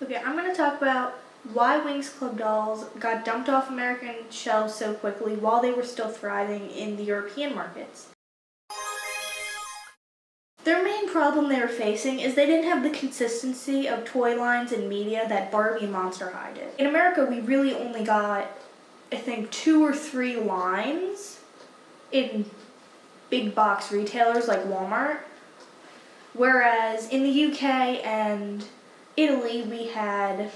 Okay, I'm going to talk about why Winx Club dolls got dumped off American shelves so quickly while they were still thriving in the European markets. Their main problem they were facing is they didn't have the consistency of toy lines and media that Barbie and Monster High did. In America, we really only got, I think, 2 or 3 lines in big box retailers like Walmart, whereas in the UK and Italy, we had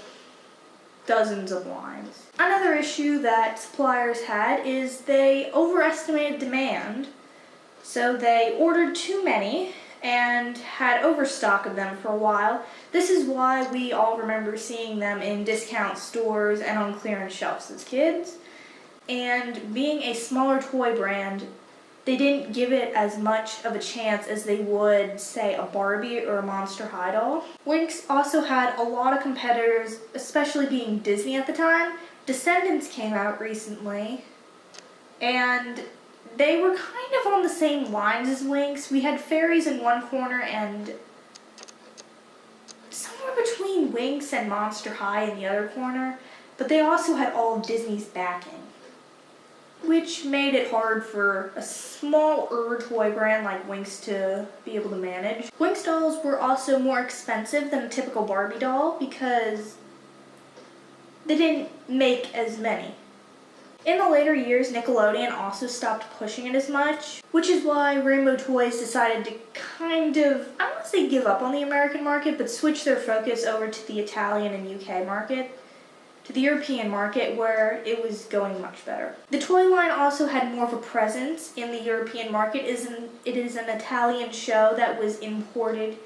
dozens of lines. Another issue that suppliers had is they overestimated demand, so they ordered too many and had overstock of them for a while. This is why we all remember seeing them in discount stores and on clearance shelves as kids. And being a smaller toy brand, they didn't give it as much of a chance as they would, say, a Barbie or a Monster High doll. Winx also had a lot of competitors, especially being Disney at the time. Descendants came out recently, and they were kind of on the same lines as Winx. We had fairies in one corner and somewhere between Winx and Monster High in the other corner, but they also had all of Disney's backing, which made it hard for a smaller toy brand like Winx to be able to manage. Winx dolls were also more expensive than a typical Barbie doll because they didn't make as many. In the later years, Nickelodeon also stopped pushing it as much, which is why Rainbow Toys decided to kind of, I don't want to say give up on the American market, but switch their focus over to the Italian and UK market, to the European market where it was going much better. The toy line also had more of a presence in the European market. It is an Italian show that was imported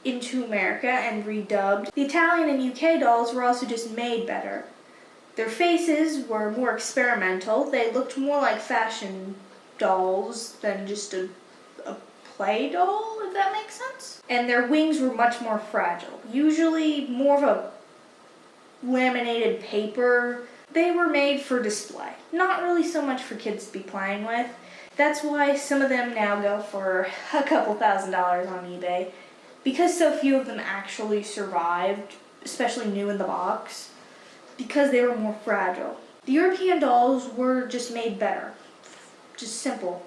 into America and redubbed. The Italian and UK dolls were also just made better. Their faces were more experimental. They looked more like fashion dolls than just a play doll, if that makes sense. And their wings were much more fragile, usually more of a laminated paper. They were made for display, not really so much for kids to be playing with. That's why some of them now go for a couple $1,000s on eBay, because so few of them actually survived, especially new in the box, because they were more fragile. The European dolls were just made better, just simple.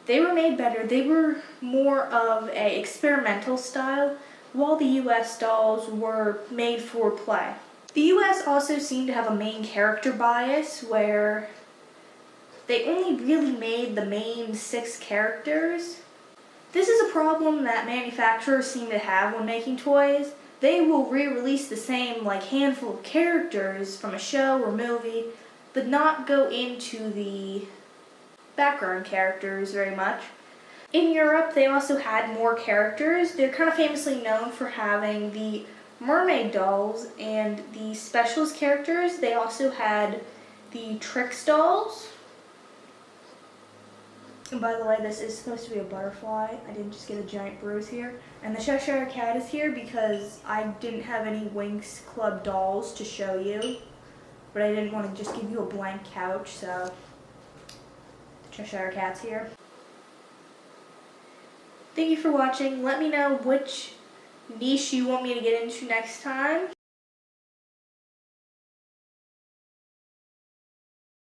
They were made better. They were more of a experimental style, while the US dolls were made for play. The US also seemed to have a main character bias where they only really made the main 6 characters. This is a problem that manufacturers seem to have when making toys. They will re-release the same handful of characters from a show or movie, but not go into the background characters very much. In Europe, they also had more characters. They're kind of famously known for having the mermaid dolls and the specialist characters. They also had the Trix dolls. And by the way, this is supposed to be a butterfly. I didn't just get a giant bruise here. And the Cheshire Cat is here because I didn't have any Winx Club dolls to show you. But I didn't want to just give you a blank couch, so the Cheshire Cat's here. Thank you for watching. Let me know which niche you want me to get into next time.